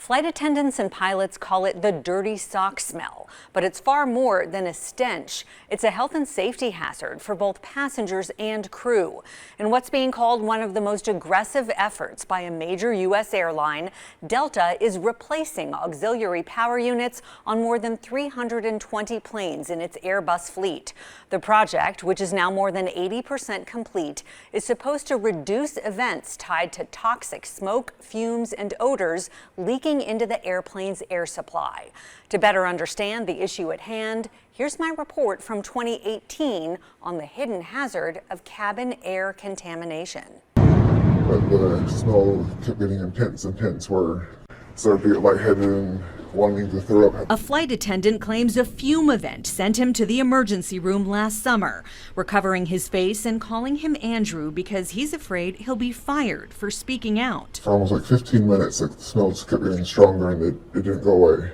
Flight attendants and pilots call it the dirty sock smell, but it's far more than a stench. It's a health and safety hazard for both passengers and crew. In what's being called one of the most aggressive efforts by a major U.S. airline, Delta is replacing auxiliary power units on more than 320 planes in its Airbus fleet. The project, which is now more than 80% complete, is supposed to reduce events tied to toxic smoke, fumes, and odors leaking into the airplane's air supply. To better understand the issue at hand, here's my report from 2018 on the hidden hazard of cabin air contamination. But the smell kept getting intense where I started to get lightheaded and wanting to throw up. A flight attendant claims a fume event sent him to the emergency room last summer. We're covering his face and calling him Andrew because he's afraid he'll be fired for speaking out. For almost like 15 minutes, the smell just kept getting stronger and it didn't go away.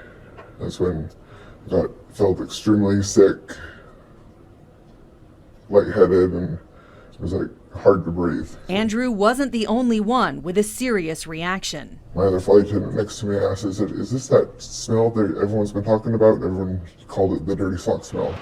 That's when I felt extremely sick, lightheaded, and it was hard to breathe. Andrew wasn't the only one with a serious reaction. My other flight attendant next to me asked, is this that smell that everyone's been talking about? Everyone called it the dirty sock smell.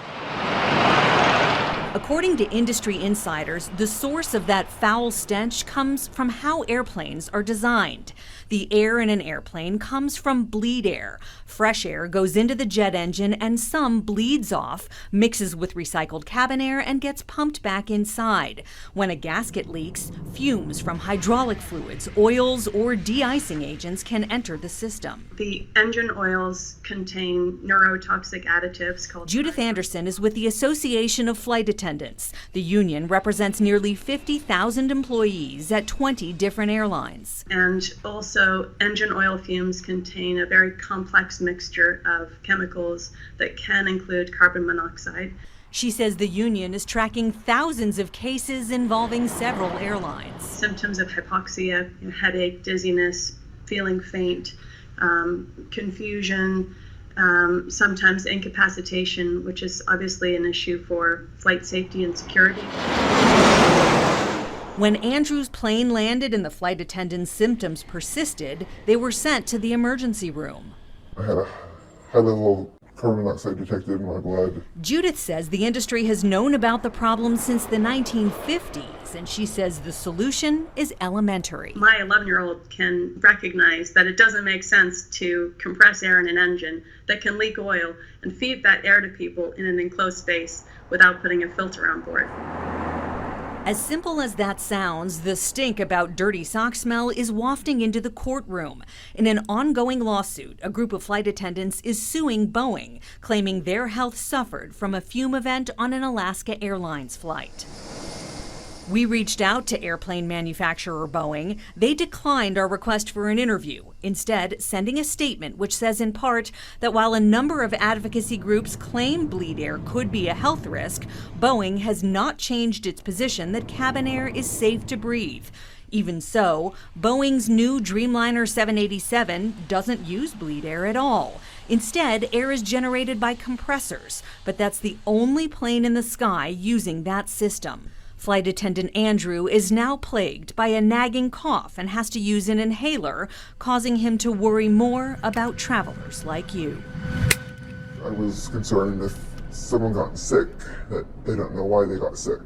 According to industry insiders, the source of that foul stench comes from how airplanes are designed. The air in an airplane comes from bleed air. Fresh air goes into the jet engine and some bleeds off, mixes with recycled cabin air, and gets pumped back inside. When a gasket leaks, fumes from hydraulic fluids, oils, or de-icing agents can enter the system. The engine oils contain neurotoxic additives called... Judith Anderson is with the Association of Flight Attendants. The union represents nearly 50,000 employees at 20 different airlines. And also, engine oil fumes contain a very complex mixture of chemicals that can include carbon monoxide. She says the union is tracking thousands of cases involving several airlines. Symptoms of hypoxia, headache, dizziness, feeling faint, confusion, sometimes incapacitation, which is obviously an issue for flight safety and security. When Andrew's plane landed and the flight attendant's symptoms persisted, they were sent to the emergency room. I had a high level of carbon monoxide detected in my blood. Judith says the industry has known about the problem since the 1950s, and she says the solution is elementary. My 11-year-old can recognize that it doesn't make sense to compress air in an engine that can leak oil and feed that air to people in an enclosed space without putting a filter on board. As simple as that sounds, the stink about dirty sock smell is wafting into the courtroom. In an ongoing lawsuit, a group of flight attendants is suing Boeing, claiming their health suffered from a fume event on an Alaska Airlines flight. We reached out to airplane manufacturer Boeing. They declined our request for an interview, instead sending a statement which says in part that while a number of advocacy groups claim bleed air could be a health risk, Boeing has not changed its position that cabin air is safe to breathe. Even so, Boeing's new Dreamliner 787 doesn't use bleed air at all. Instead, air is generated by compressors, but that's the only plane in the sky using that system. Flight attendant Andrew is now plagued by a nagging cough and has to use an inhaler, causing him to worry more about travelers like you. I was concerned if someone got sick, that they don't know why they got sick.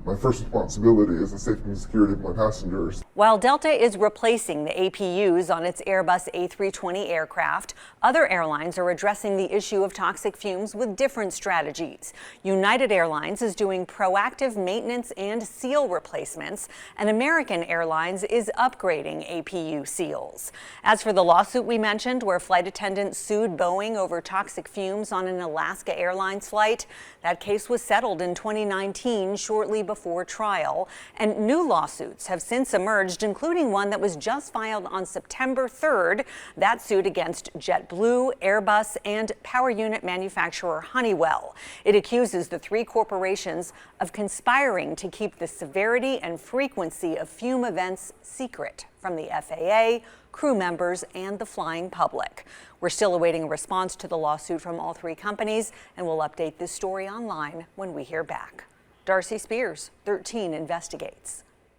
My first responsibility is the safety and security of my passengers. While Delta is replacing the APUs on its Airbus A320 aircraft, other airlines are addressing the issue of toxic fumes with different strategies. United Airlines is doing proactive maintenance and seal replacements, and American Airlines is upgrading APU seals. As for the lawsuit we mentioned, where flight attendants sued Boeing over toxic fumes on an Alaska Airlines flight, that case was settled in 2019, shortly before trial, and new lawsuits have since emerged, including one that was just filed on September 3rd. That suit against JetBlue, Airbus, and power unit manufacturer Honeywell. It accuses the three corporations of conspiring to keep the severity and frequency of fume events secret from the FAA, crew members, and the flying public. We're still awaiting a response to the lawsuit from all three companies, and we'll update this story online when we hear back. Darcy Spears, 13 Investigates.